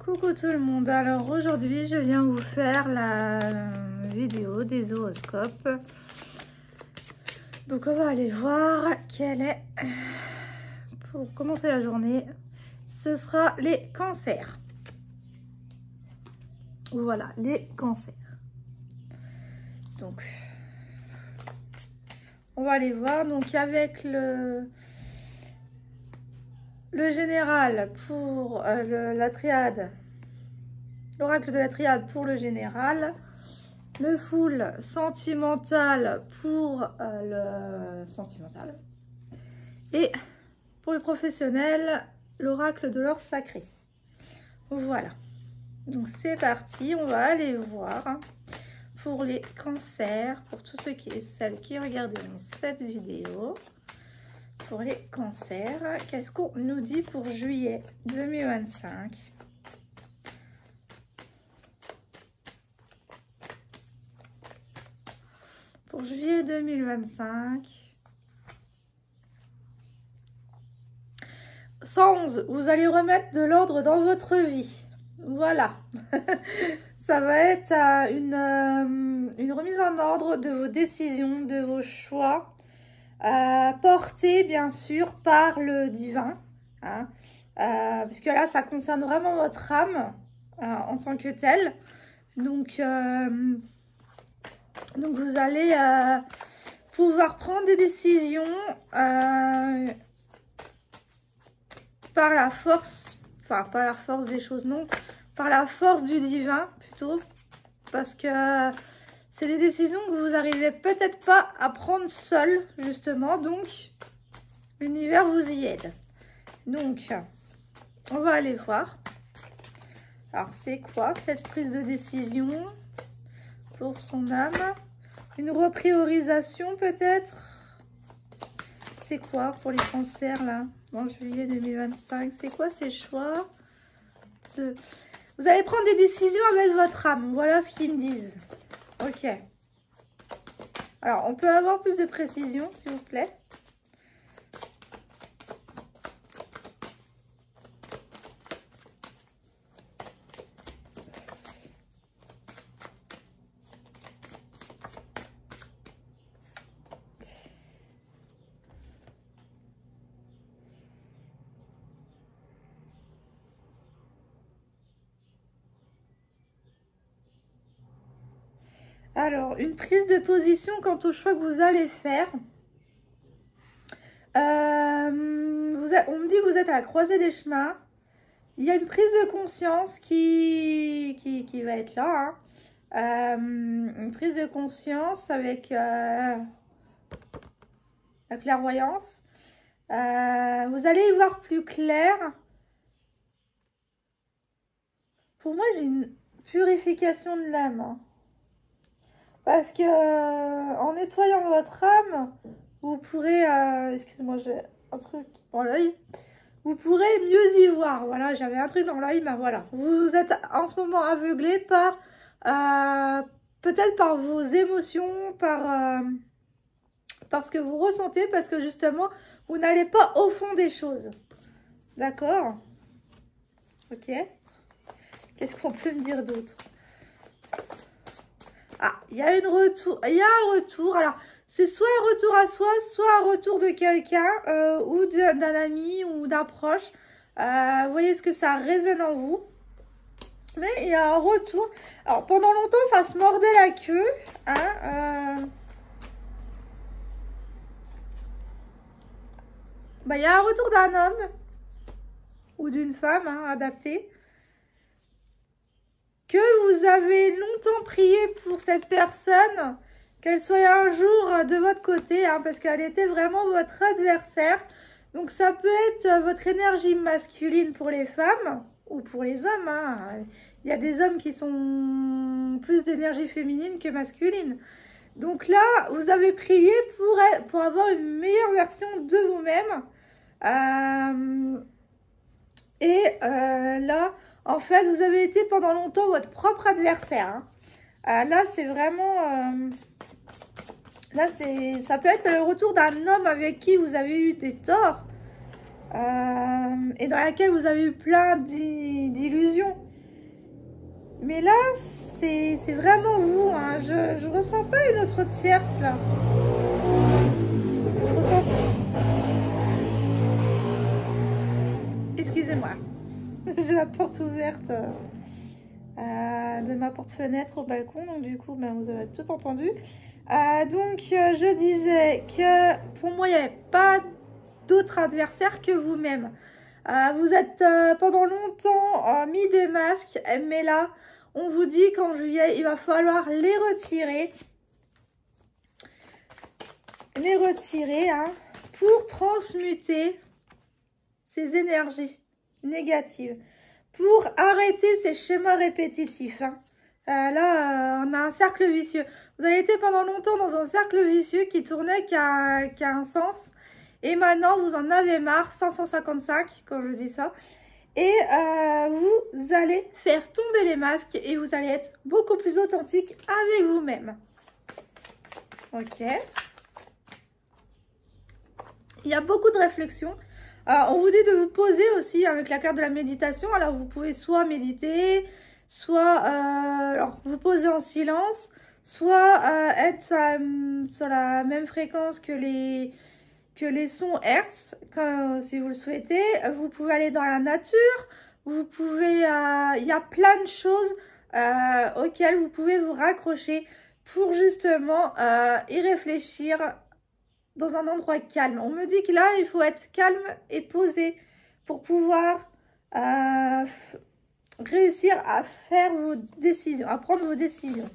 Coucou tout le monde, alors aujourd'hui je viens vous faire la vidéo des horoscopes. Donc on va aller voir quelle est, pour commencer la journée, ce sera les cancers. Voilà, les cancers. Donc on va aller voir, donc avec le général pour la triade, l'oracle de la triade pour le général, le full sentimental pour le sentimental, et pour le professionnel, l'oracle de l'or sacré. Voilà, donc c'est parti, on va aller voir pour les cancers, pour tous ceux et celles qui regarderont cette vidéo. Pour les cancers, qu'est-ce qu'on nous dit pour juillet 2025? Pour juillet 2025, 111, vous allez remettre de l'ordre dans votre vie. Voilà. Ça va être une remise en ordre de vos décisions, de vos choix. Porté bien sûr par le divin, hein, parce que là ça concerne vraiment votre âme en tant que telle. Donc vous allez pouvoir prendre des décisions par la force, enfin pas la force des choses, non, par la force du divin plutôt, parce que c'est des décisions que vous n'arrivez peut-être pas à prendre seul, justement. Donc, l'univers vous y aide. Donc, on va aller voir. Alors, c'est quoi cette prise de décision pour son âme? Une repriorisation, peut-être? C'est quoi pour les cancers, là, en juillet 2025? C'est quoi ces choix Vous allez prendre des décisions avec votre âme. Voilà ce qu'ils me disent. Ok. Alors, on peut avoir plus de précision, s'il vous plaît. Alors, une prise de position quant au choix que vous allez faire. On me dit que vous êtes à la croisée des chemins. Il y a une prise de conscience qui va être là. Hein. Une prise de conscience avec la clairvoyance. Vous allez y voir plus clair. Pour moi, j'ai une purification de l'âme. Hein. Parce que en nettoyant votre âme, vous pourrez, excusez-moi, j'ai un truc dans l'œil, vous pourrez mieux y voir. Voilà, j'avais un truc dans l'œil, mais voilà. Vous êtes en ce moment aveuglé par, peut-être par vos émotions, par ce que vous ressentez, parce que justement, vous n'allez pas au fond des choses. D'accord? Ok. Qu'est-ce qu'on peut me dire d'autre? Ah, il y a un retour. Alors, c'est soit un retour à soi, soit un retour de quelqu'un ou d'un ami ou d'un proche. Vous voyez ce que ça résonne en vous. Mais il y a un retour. Alors, pendant longtemps, ça se mordait la queue. Hein, il y a un retour d'un homme ou d'une femme, hein, adaptée. Que vous avez longtemps prié pour cette personne, qu'elle soit un jour de votre côté, hein, parce qu'elle était vraiment votre adversaire. Donc ça peut être votre énergie masculine pour les femmes ou pour les hommes. Hein. Il y a des hommes qui sont plus d'énergie féminine que masculine. Donc là, vous avez prié pour avoir une meilleure version de vous-même. Là... En fait, vous avez été pendant longtemps votre propre adversaire. Hein. Là, c'est vraiment... là, ça peut être le retour d'un homme avec qui vous avez eu des torts. Et dans laquelle vous avez eu plein d'illusions. Mais là, c'est vraiment vous. Hein. Je ressens pas une autre tierce là. Je ressens... Excusez-moi. J'ai la porte ouverte de ma porte-fenêtre au balcon. Donc du coup, ben, vous avez tout entendu. Je disais que pour moi, il n'y avait pas d'autre adversaire que vous-même. Vous êtes pendant longtemps mis des masques, mais là, on vous dit qu'en juillet, il va falloir les retirer. Les retirer hein, pour transmuter ces énergies négatives, pour arrêter ces schémas répétitifs. Hein. Là, on a un cercle vicieux. Vous avez été pendant longtemps dans un cercle vicieux qui tournait qu'à un sens. Et maintenant, vous en avez marre, 555, quand je dis ça. Et vous allez faire tomber les masques et vous allez être beaucoup plus authentique avec vous-même. Ok. Il y a beaucoup de réflexions. On vous dit de vous poser aussi avec la carte de la méditation. Alors, vous pouvez soit méditer, soit alors, vous poser en silence, soit être sur la même fréquence que les sons Hertz, si vous le souhaitez. Vous pouvez aller dans la nature. Vous pouvez... il y a plein de choses auxquelles vous pouvez vous raccrocher pour justement y réfléchir dans un endroit calme. On me dit que là, il faut être calme et posé pour pouvoir réussir à faire vos décisions, à prendre vos décisions.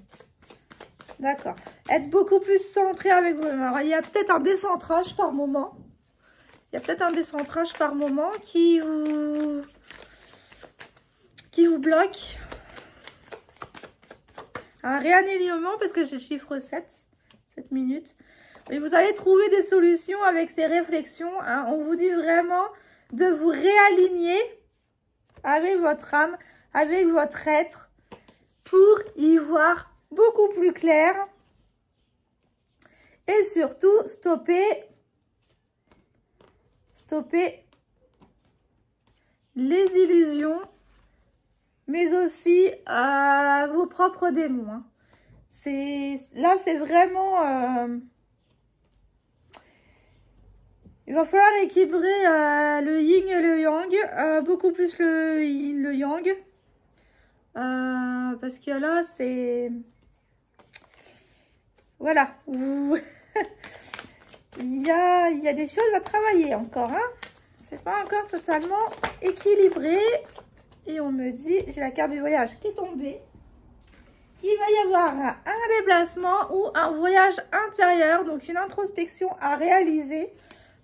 D'accord. Être beaucoup plus centré avec vous-même. Alors, il y a peut-être un décentrage par moment. Il y a peut-être un décentrage par moment qui vous bloque. Un réalignement, parce que j'ai le chiffre 7 minutes. Mais vous allez trouver des solutions avec ces réflexions. Hein. On vous dit vraiment de vous réaligner avec votre âme, avec votre être, pour y voir beaucoup plus clair. Et surtout, stopper les illusions, mais aussi vos propres démons. Hein. Là, c'est vraiment... il va falloir équilibrer le yin et le yang, beaucoup plus le yin, le yang. Parce que là, c'est... Voilà. Il y a des choses à travailler encore. Hein. C'est pas encore totalement équilibré. Et on me dit, j'ai la carte du voyage qui est tombée, qu'il va y avoir un déplacement ou un voyage intérieur, donc une introspection à réaliser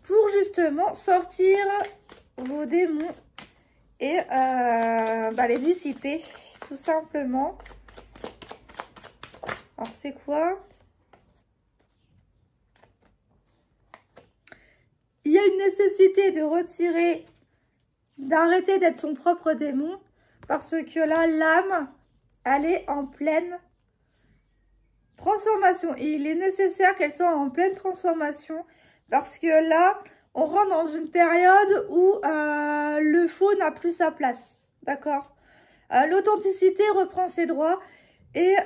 pour justement sortir vos démons et les dissiper, tout simplement. Alors, c'est quoi? Il y a une nécessité de retirer, d'arrêter d'être son propre démon, parce que là, l'âme, elle est en pleine transformation. Et il est nécessaire qu'elle soit en pleine transformation, parce que là, on rentre dans une période où le faux n'a plus sa place. D'accord? L'authenticité reprend ses droits et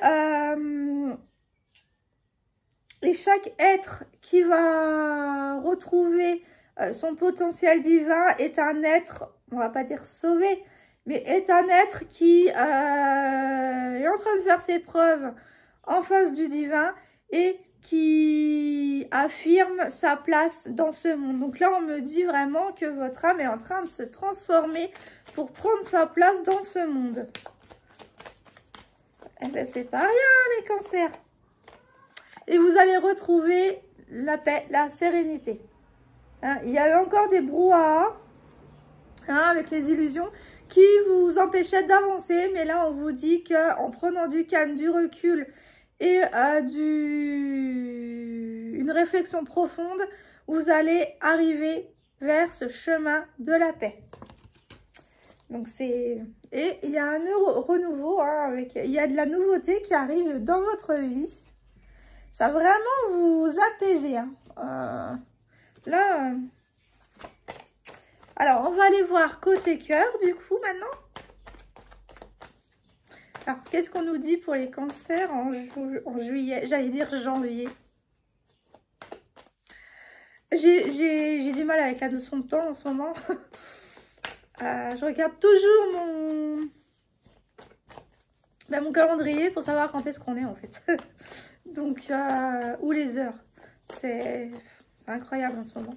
chaque être qui va retrouver son potentiel divin est un être, on va pas dire sauvé, mais est un être qui est en train de faire ses preuves en face du divin et qui affirme sa place dans ce monde. Donc là, on me dit vraiment que votre âme est en train de se transformer pour prendre sa place dans ce monde. Eh bien, c'est pas rien, les cancers. Et vous allez retrouver la paix, la sérénité. Hein, il y a eu encore des brouhahas avec les illusions qui vous empêchaient d'avancer. Mais là, on vous dit qu'en prenant du calme, du recul et une réflexion profonde, vous allez arriver vers ce chemin de la paix. Donc c'est... Et il y a un renouveau, hein, il y a de la nouveauté qui arrive dans votre vie. Ça va vraiment vous apaiser. Hein. Là... Alors, on va aller voir côté cœur, du coup, maintenant. Alors, qu'est-ce qu'on nous dit pour les cancers en juillet? J'allais dire janvier. J'ai du mal avec la notion de temps en ce moment. Je regarde toujours mon calendrier pour savoir quand est-ce qu'on est en fait. Donc, ou les heures. C'est incroyable en ce moment.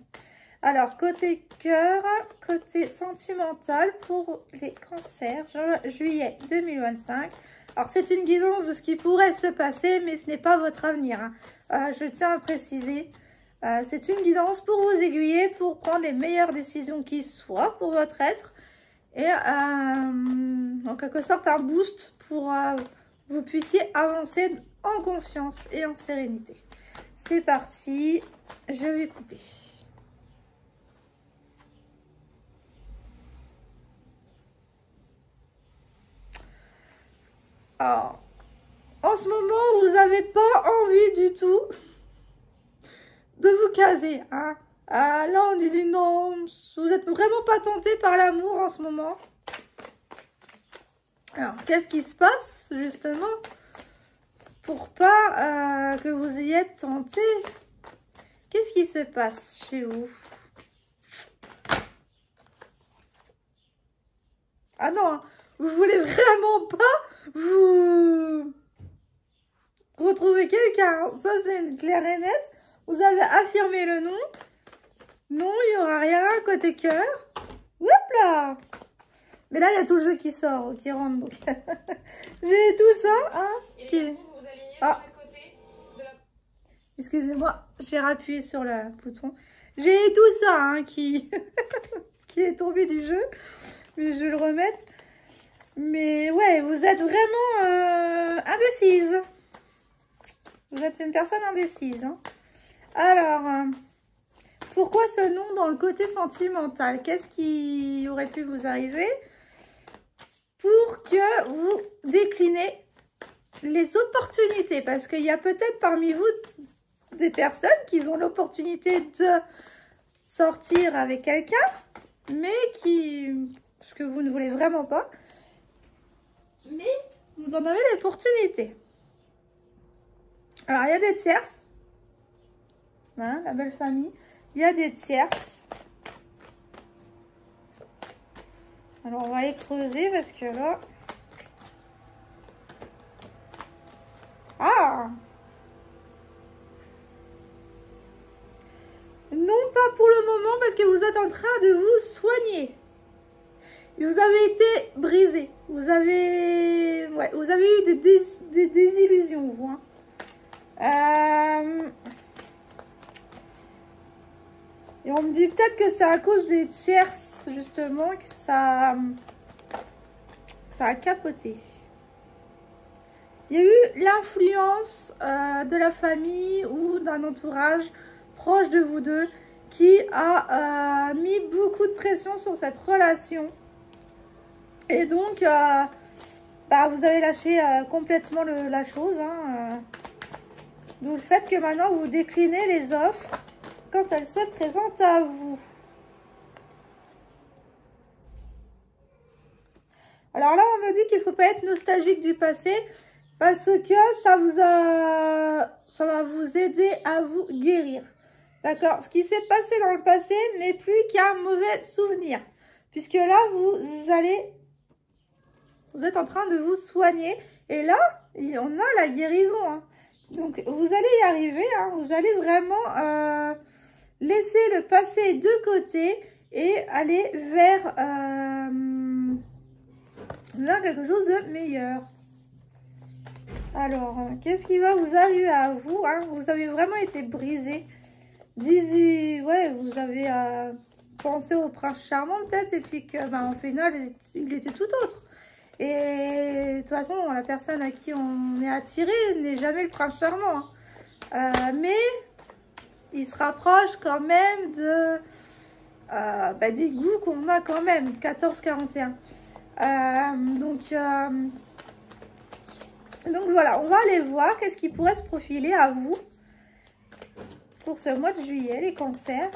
Alors, côté cœur, côté sentimental pour les cancers, juillet 2025. Alors, c'est une guidance de ce qui pourrait se passer, mais ce n'est pas votre avenir. Hein. Je tiens à préciser. C'est une guidance pour vous aiguiller, pour prendre les meilleures décisions qui soient pour votre être. Et en quelque sorte, un boost pour vous puissiez avancer en confiance et en sérénité. C'est parti, je vais couper. Alors, en ce moment, vous n'avez pas envie du tout de vous caser. Hein. Là, on dit non, vous n'êtes vraiment pas tenté par l'amour en ce moment. Alors, qu'est-ce qui se passe, justement, pour pas que vous ayez tenté? Qu'est-ce qui se passe chez vous? Ah non, vous voulez vraiment pas vous retrouver quelqu'un. Ça, c'est clair et net. Vous avez affirmé le non. Non, il n'y aura rien côté cœur. Hop là! Mais là, il y a tout le jeu qui sort, qui rentre. Donc, j'ai tout ça. Hein, et qui... les garçons, vous alignez de chaque côté de la... Excusez-moi, j'ai rappuyé sur le bouton. J'ai tout ça hein, qui... qui est tombé du jeu. Mais je vais le remettre. Mais ouais, vous êtes vraiment indécise. Vous êtes une personne indécise. Hein. Alors, pourquoi ce nom dans le côté sentimental? Qu'est-ce qui aurait pu vous arriver pour que vous déclinez les opportunités? Parce qu'il y a peut-être parmi vous des personnes qui ont l'opportunité de sortir avec quelqu'un, mais parce que vous ne voulez vraiment pas, mais vous en avez l'opportunité. Alors, il y a des tierces, hein, la belle famille, il y a des tierces. Alors, on va les creuser parce que là... Ah! Non, pas pour le moment parce que vous êtes en train de vous soigner. Vous avez été brisé. Vous avez eu des désillusions, vous. Hein. Et on me dit peut-être que c'est à cause des tierces, justement, que ça a capoté. Il y a eu l'influence de la famille ou d'un entourage proche de vous deux qui a mis beaucoup de pression sur cette relation. Et donc, vous avez lâché complètement la chose. Hein, D'où le fait que maintenant, vous déclinez les offres quand elles se présentent à vous. Alors là, on me dit qu'il ne faut pas être nostalgique du passé parce que ça va vous aider à vous guérir. D'accord? Ce qui s'est passé dans le passé n'est plus qu'un mauvais souvenir. Puisque là, vous êtes en train de vous soigner. Et là, on a la guérison. Hein. Donc, vous allez y arriver. Hein. Vous allez vraiment laisser le passé de côté et aller vers quelque chose de meilleur. Alors, qu'est-ce qui va vous arriver à vous hein? Vous avez vraiment été brisé. Ouais, vous avez pensé au prince charmant peut-être et puis que, en final, il était tout autre. Et de toute façon, la personne à qui on est attiré n'est jamais le prince charmant. Hein. Mais il se rapproche quand même des goûts qu'on a quand même, 14-41. Donc voilà, on va aller voir qu'est-ce qui pourrait se profiler à vous pour ce mois de juillet, les cancers.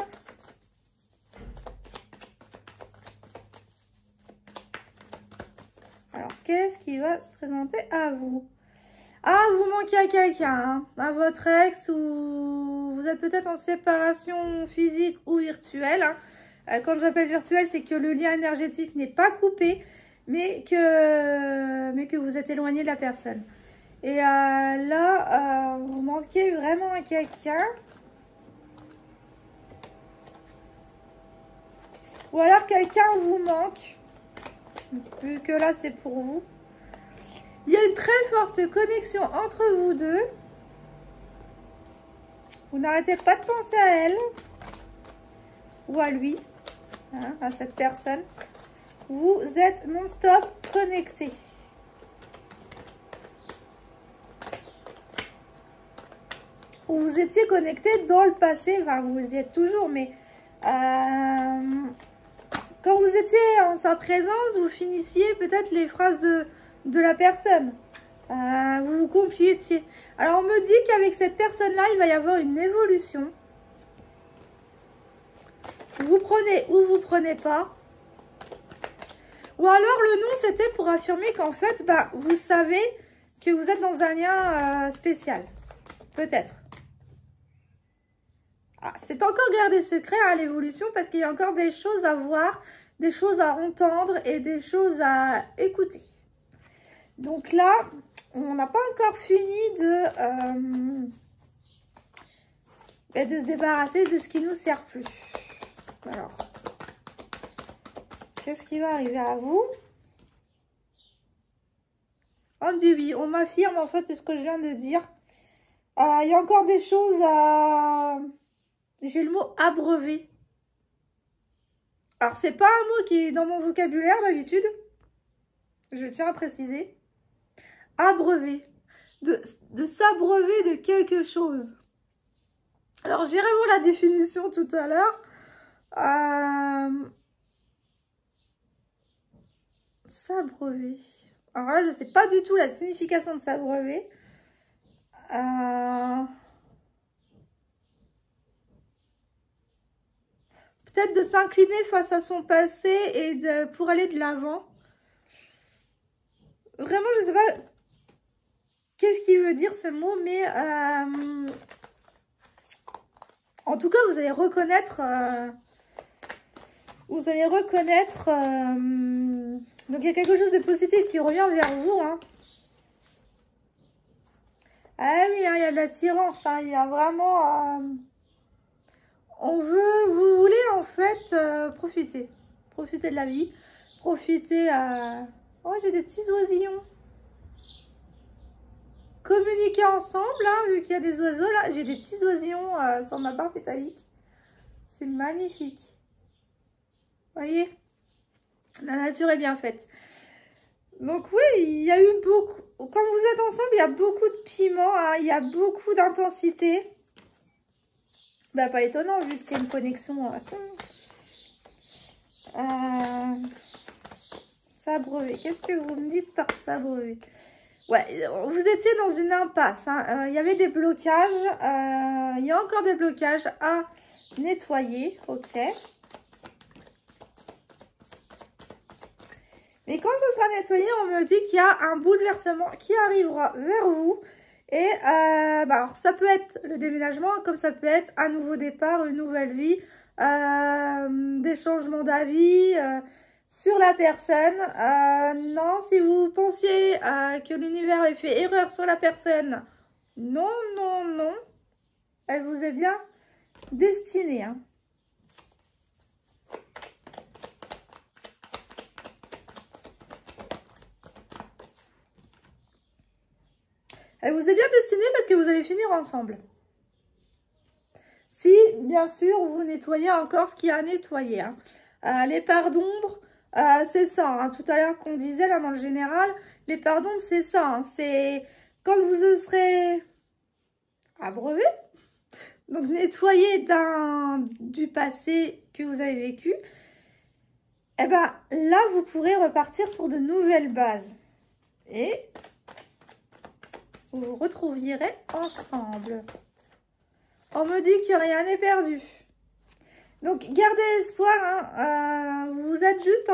Alors, qu'est-ce qui va se présenter à vous? Ah, vous manquez à quelqu'un, hein, à votre ex, ou vous êtes peut-être en séparation physique ou virtuelle. Hein. Quand j'appelle virtuelle, c'est que le lien énergétique n'est pas coupé, mais que vous êtes éloigné de la personne. Et là, vous manquez vraiment à quelqu'un. Ou alors quelqu'un vous manque, vu que là c'est pour vous. Il y a une très forte connexion entre vous deux. Vous n'arrêtez pas de penser à elle ou à lui, hein, à cette personne. Vous êtes non-stop connectés. Ou vous étiez connectés dans le passé, enfin vous y êtes toujours, mais quand vous étiez en sa présence, vous finissiez peut-être les phrases de la personne. Vous vous complétiez. Alors, on me dit qu'avec cette personne-là, il va y avoir une évolution. Vous prenez ou vous prenez pas. Ou alors, le non, c'était pour affirmer qu'en fait, bah, vous savez que vous êtes dans un lien spécial. Peut-être. Ah, c'est encore gardé secret à l'évolution parce qu'il y a encore des choses à voir, des choses à entendre et des choses à écouter. Donc là, on n'a pas encore fini de se débarrasser de ce qui ne nous sert plus. Alors, qu'est-ce qui va arriver à vous? On me dit oui, on m'affirme en fait ce que je viens de dire. Il y a encore des choses à... J'ai le mot abreuver. Alors, c'est pas un mot qui est dans mon vocabulaire d'habitude. Je tiens à préciser. Abreuver. De s'abreuver de quelque chose. Alors, j'irai voir la définition tout à l'heure. S'abreuver. Alors là, je ne sais pas du tout la signification de s'abreuver. Peut-être de s'incliner face à son passé et pour aller de l'avant. Vraiment, je ne sais pas qu'est-ce qu'il veut dire ce mot, mais en tout cas, vous allez reconnaître... donc, il y a quelque chose de positif qui revient vers vous. Hein. Ah oui, hein, il y a de l'attirance. Hein, il y a vraiment... vous voulez en fait profiter. Profiter de la vie. Profiter à... Oh, j'ai des petits oisillons. Communiquer ensemble, hein, vu qu'il y a des oiseaux là. J'ai des petits oisillons sur ma barre pétalique. C'est magnifique. Vous voyez? La nature est bien faite. Donc oui, il y a eu beaucoup... Quand vous êtes ensemble, il y a beaucoup de piment, hein, il y a beaucoup d'intensité. Bah, pas étonnant, vu qu'il y a une connexion... s'abreuver. Qu'est-ce que vous me dites par s'abreuver? Ouais, vous étiez dans une impasse. Hein. Il y avait des blocages. Il y a encore des blocages à nettoyer. Ok. Mais quand ce sera nettoyé, on me dit qu'il y a un bouleversement qui arrivera vers vous. Et alors, ça peut être le déménagement, comme ça peut être un nouveau départ, une nouvelle vie, des changements d'avis sur la personne. Non, si vous pensiez que l'univers avait fait erreur sur la personne, non, non, non. Elle vous est bien destinée. Hein. Elle vous est bien destinée parce que vous allez finir ensemble. Si, bien sûr, vous nettoyez encore ce qu'il y a à nettoyer. Hein. Les parts d'ombre, c'est ça. Hein. Tout à l'heure qu'on disait, là, dans le général, les parts d'ombre, c'est ça. Hein. C'est quand vous serez abreuvé, donc nettoyer du passé que vous avez vécu, et ben là, vous pourrez repartir sur de nouvelles bases. Et... vous vous retrouverez ensemble. On me dit que rien n'est perdu. Donc, gardez espoir. Hein. Vous êtes juste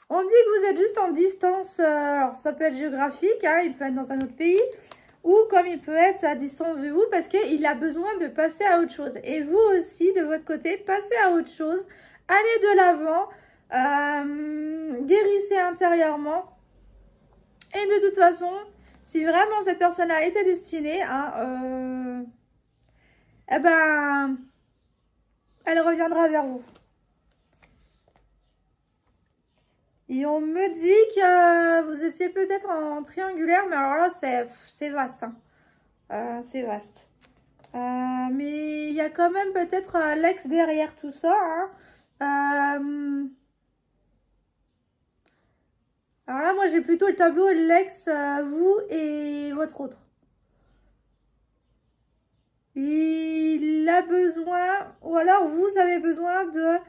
On me dit que vous êtes juste en distance, alors ça peut être géographique, hein, il peut être dans un autre pays, ou comme il peut être à distance de vous, parce qu'il a besoin de passer à autre chose. Et vous aussi, de votre côté, passez à autre chose, allez de l'avant, guérissez intérieurement. Et de toute façon, si vraiment cette personne-là était destinée à... eh ben, elle reviendra vers vous. Et on me dit que vous étiez peut-être en triangulaire, mais alors là, c'est vaste. Hein. C'est vaste. Mais il y a quand même peut-être l'ex derrière tout ça. Hein. Alors là, moi, j'ai plutôt le tableau l'ex, vous et votre autre. Il a besoin, ou alors vous avez besoin de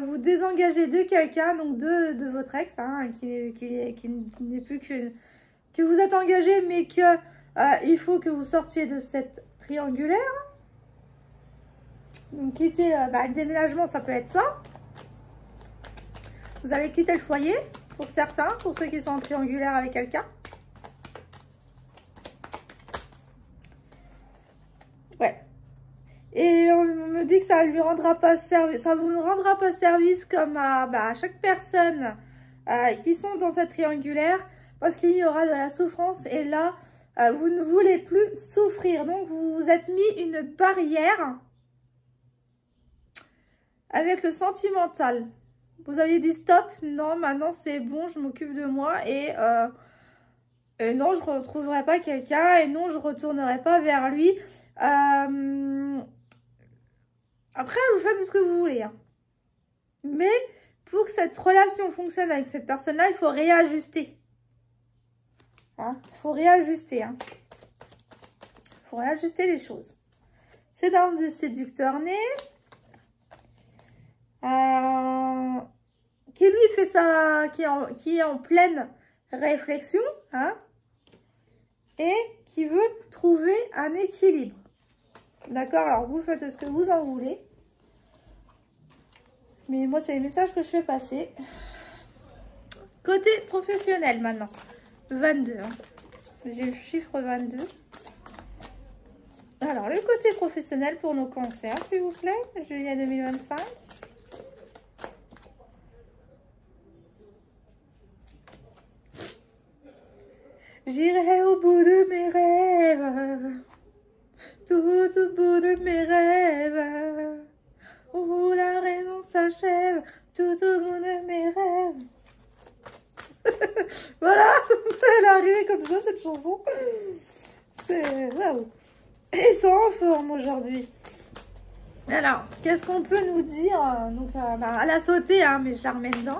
vous désengager de quelqu'un, donc de votre ex, hein, qui n'est plus que vous êtes engagé, mais que il faut que vous sortiez de cette triangulaire. Donc quitter le déménagement, ça peut être ça. Vous allez quitter le foyer, pour certains, pour ceux qui sont en triangulaire avec quelqu'un. Ouais. Et on me dit que ça lui rendra pas service, ça vous ne rendra pas service comme à chaque personne qui sont dans cette triangulaire, parce qu'il y aura de la souffrance et là, vous ne voulez plus souffrir. Donc, vous vous êtes mis une barrière avec le sentimental. Vous aviez dit stop, non, maintenant c'est bon, je m'occupe de moi et non, je ne retrouverai pas quelqu'un et non, je ne retournerai pas vers lui. Après, vous faites ce que vous voulez. Hein. Mais pour que cette relation fonctionne avec cette personne-là, il faut réajuster. Hein, il faut réajuster. Hein. Il faut réajuster les choses. C'est un des séducteurs nés. Qui lui fait ça, qui est en pleine réflexion. Hein, et qui veut trouver un équilibre. D'accord, alors vous faites ce que vous en voulez. Mais moi, c'est les messages que je fais passer. Côté professionnel maintenant. 22. Hein. J'ai le chiffre 22. Alors, le côté professionnel pour nos cancers, s'il vous plaît. Juillet 2025. J'irai au bout de mes rêves. Tout au bout de mes rêves, où la raison s'achève, tout au bout de mes rêves. Voilà, elle est arrivée comme ça, cette chanson. C'est waouh. Ils sont en forme aujourd'hui. Alors, qu'est-ce qu'on peut nous dire? Donc, elle a sauté, hein, mais je la remets dedans.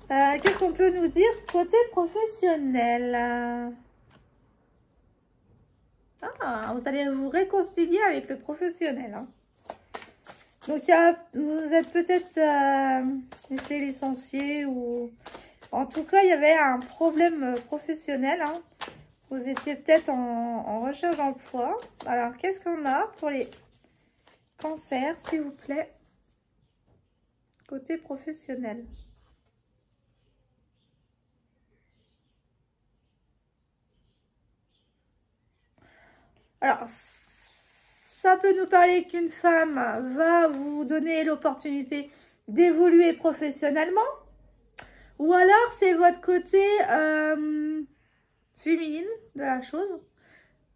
Qu'est-ce qu'on peut nous dire côté professionnel? Ah, vous allez vous réconcilier avec le professionnel. Hein. Donc, vous êtes peut-être été licencié ou... En tout cas, il y avait un problème professionnel. Hein. Vous étiez peut-être en recherche d'emploi. Alors, qu'est-ce qu'on a pour les cancers, s'il vous plaît? Côté professionnel. Alors, ça peut nous parler qu'une femme va vous donner l'opportunité d'évoluer professionnellement. Ou alors, c'est votre côté féminine de la chose.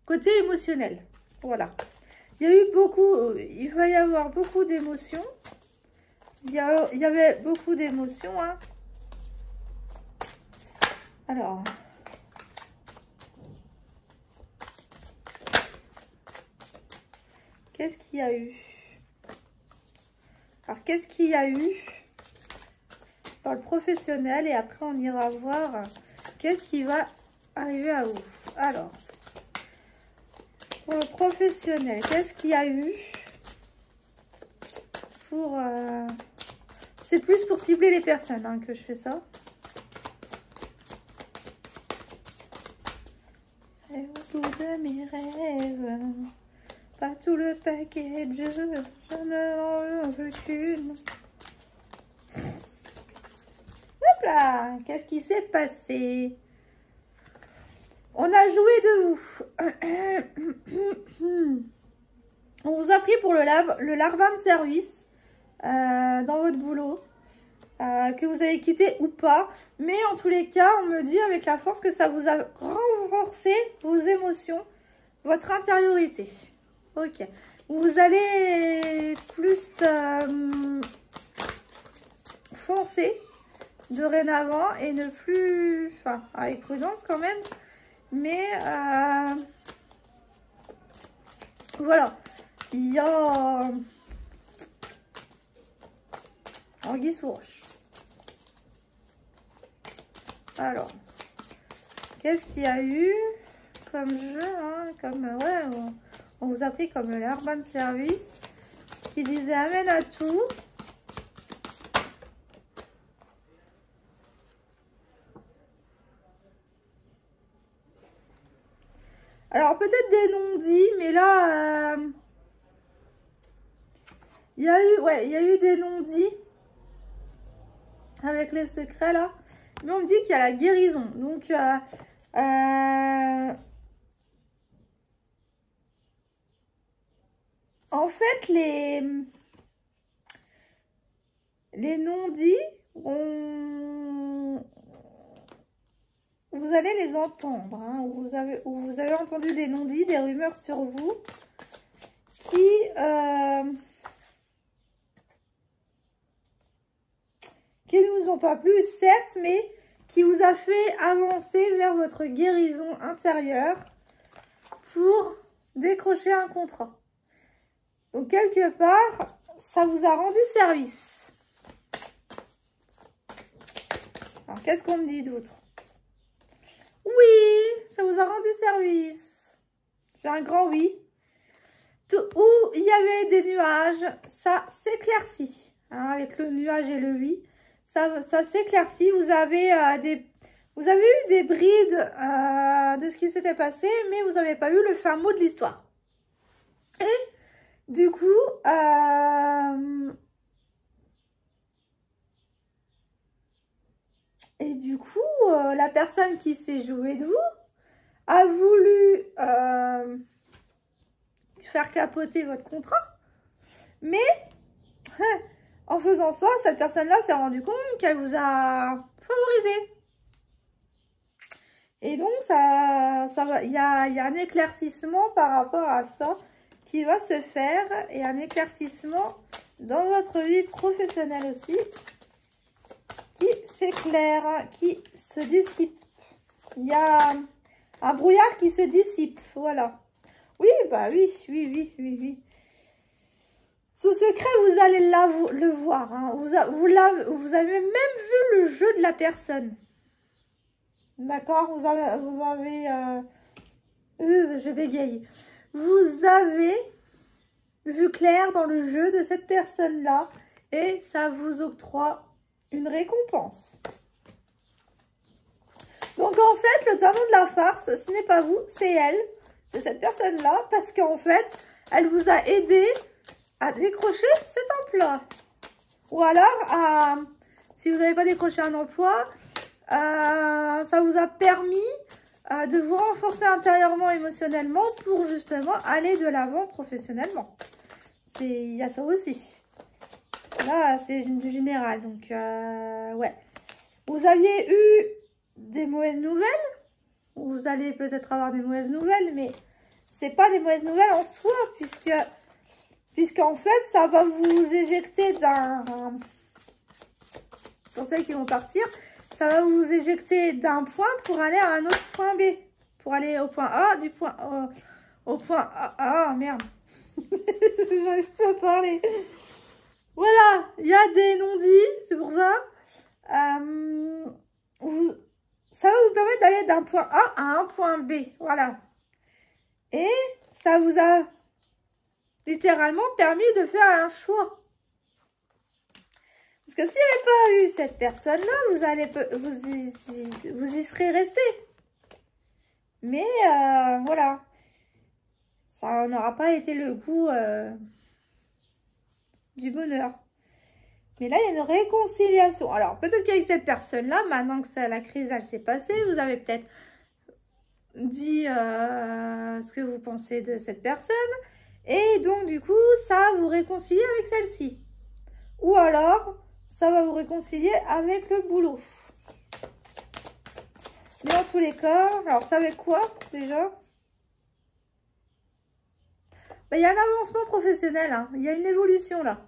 Côté émotionnel. Voilà. Il y a eu beaucoup, il va y avoir beaucoup d'émotions. Il y avait beaucoup d'émotions. Hein. Alors... Qu'est-ce qu'il y a eu? Alors, qu'est-ce qu'il y a eu dans le professionnel? Et après, on ira voir qu'est-ce qui va arriver à vous. Alors, pour le professionnel, qu'est-ce qu'il y a eu pour... C'est plus pour cibler les personnes hein, que je fais ça. Et au bout de mes rêves... Pas tout le package, je ne veux qu'une. Hop là, qu'est-ce qui s'est passé? On a joué de vous. On vous a pris pour le larbin de service dans votre boulot, que vous avez quitté ou pas. Mais en tous les cas, on me dit avec la force que ça vous a renforcé vos émotions, votre intériorité. Ok. Vous allez plus foncer dorénavant et ne plus... Enfin, avec prudence quand même. Mais voilà. Il y a anguille sous roche. Alors, qu'est-ce qu'il y a eu comme jeu, hein, comme ouais, on vous a pris comme le larbin de service qui disait amène à tout. Alors peut-être des non-dits, mais là il y a eu, ouais, il y a eu des non-dits avec les secrets là. Mais on me dit qu'il y a la guérison. Donc en fait les non-dits, vous allez les entendre. Hein, vous avez entendu des non-dits, des rumeurs sur vous qui ne vous ont pas plu, certes, mais qui vous a fait avancer vers votre guérison intérieure pour décrocher un contrat. Donc, quelque part, ça vous a rendu service. Alors, qu'est-ce qu'on me dit d'autre? Oui, ça vous a rendu service. J'ai un grand oui. Où il y avait des nuages, ça s'éclaircit. Hein, avec le nuage et le oui. Ça s'éclaircit. Vous avez eu des brides de ce qui s'était passé, mais vous n'avez pas eu le fin mot de l'histoire. Et du coup, la personne qui s'est jouée de vous a voulu faire capoter votre contrat, mais en faisant ça, cette personne-là s'est rendue compte qu'elle vous a favorisé. Et donc, il y a un éclaircissement par rapport à ça qui va se faire, et un éclaircissement dans votre vie professionnelle aussi qui s'éclaire, qui se dissipe. Il y a un brouillard qui se dissipe, voilà. Oui, bah oui. Ce secret, vous allez le voir. Hein. Vous avez même vu le jeu de la personne. D'accord, vous avez je bégaye. Vous avez vu clair dans le jeu de cette personne-là et ça vous octroie une récompense. Donc en fait, le talon de la farce, ce n'est pas vous, c'est elle, c'est cette personne-là, parce qu'en fait, elle vous a aidé à décrocher cet emploi. Ou alors, si vous n'avez pas décroché un emploi, ça vous a permis de vous renforcer intérieurement, émotionnellement, pour justement aller de l'avant professionnellement. Il y a ça aussi. Là, c'est du général, donc ouais. Vous aviez eu des mauvaises nouvelles. Vous allez peut-être avoir des mauvaises nouvelles, mais c'est pas des mauvaises nouvelles en soi, puisqu'en fait, ça va vous éjecter d'un... Pour celles qui vont partir, ça va vous éjecter d'un point pour aller à un autre point B. Pour aller au point A, du point A, au point A. Ah, merde. J'arrive pas à parler. Voilà, il y a des non-dits, c'est pour ça. Ça va vous permettre d'aller d'un point A à un point B. Voilà. Et ça vous a littéralement permis de faire un choix. Parce que s'il n'y avait pas eu cette personne-là, vous y serez resté. Mais voilà. Ça n'aura pas été le goût du bonheur. Mais là, il y a une réconciliation. Alors, peut-être qu'avec cette personne-là, maintenant que la crise, elle s'est passée, vous avez peut-être dit ce que vous pensez de cette personne. Et donc, du coup, ça va vous réconcilier avec celle-ci. Ou alors, ça va vous réconcilier avec le boulot. Mais en tous les cas, alors, ça avec quoi, déjà? Ben, il y a un avancement professionnel, hein. Il y a une évolution, là.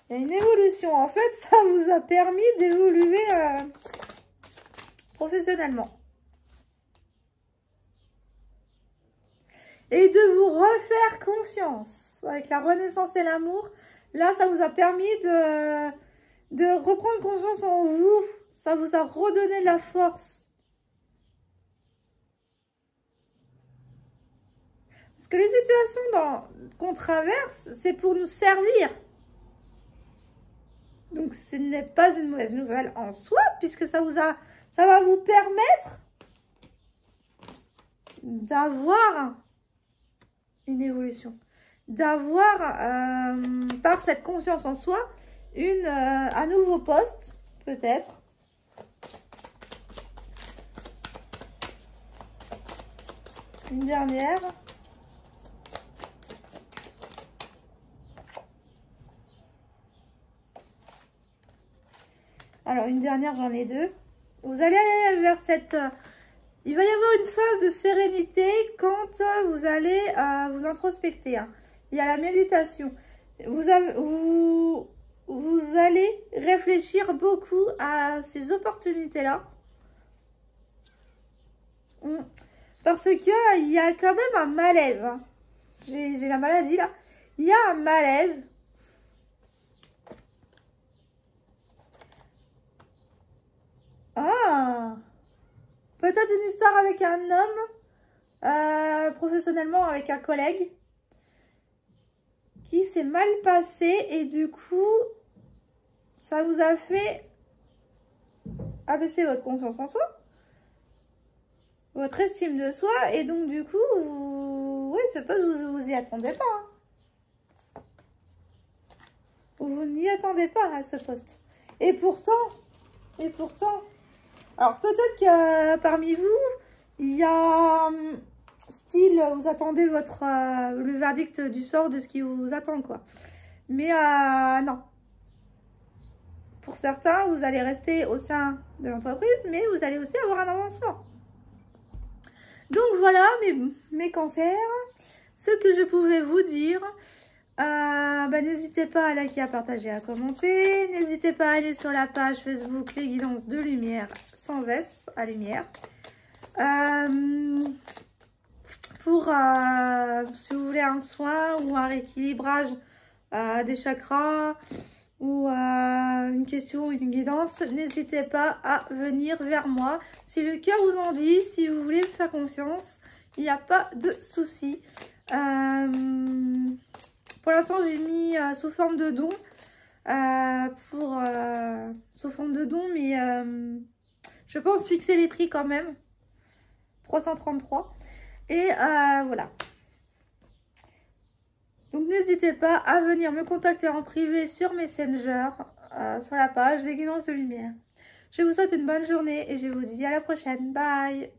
Il y a une évolution. En fait, ça vous a permis d'évoluer professionnellement. Et de vous refaire confiance. Avec la renaissance et l'amour, là, ça vous a permis de reprendre confiance en vous. Ça vous a redonné de la force. Parce que les situations qu'on traverse, c'est pour nous servir. Donc, ce n'est pas une mauvaise nouvelle en soi, puisque ça va vous permettre d'avoir une évolution. D'avoir, par cette confiance en soi, un nouveau poste, peut-être. Une dernière. Alors, une dernière, j'en ai deux. Vous allez aller vers cette... il va y avoir une phase de sérénité quand vous allez vous introspecter. Hein. Il y a la méditation. Vous allez réfléchir beaucoup à ces opportunités-là. Parce qu'il y a quand même un malaise. Hein. J'ai la maladie, là. Il y a un malaise. Ah, peut-être une histoire avec un homme, professionnellement avec un collègue, qui s'est mal passé et du coup, ça vous a fait abaisser votre confiance en soi, votre estime de soi et donc du coup, oui, je suppose que vous y attendez pas. Hein. Vous n'y attendez pas à ce poste. Et pourtant, alors peut-être que parmi vous, il y a style, vous attendez le verdict du sort de ce qui vous attend, quoi. Mais non. Pour certains, vous allez rester au sein de l'entreprise, mais vous allez aussi avoir un avancement. Donc voilà mes cancers, ce que je pouvais vous dire. N'hésitez pas à liker, à partager, à commenter. N'hésitez pas à aller sur la page Facebook Les Guidances de Lumière, sans S, à lumière. Pour, si vous voulez un soin ou un rééquilibrage des chakras ou une question, une guidance, n'hésitez pas à venir vers moi. Si le cœur vous en dit, si vous voulez me faire confiance, il n'y a pas de souci. Pour l'instant, j'ai mis sous forme de don. Sous forme de don, mais je pense fixer les prix quand même. 333. Et voilà. Donc, n'hésitez pas à venir me contacter en privé sur Messenger, sur la page Les Guidances de Lumière. Je vous souhaite une bonne journée et je vous dis à la prochaine. Bye!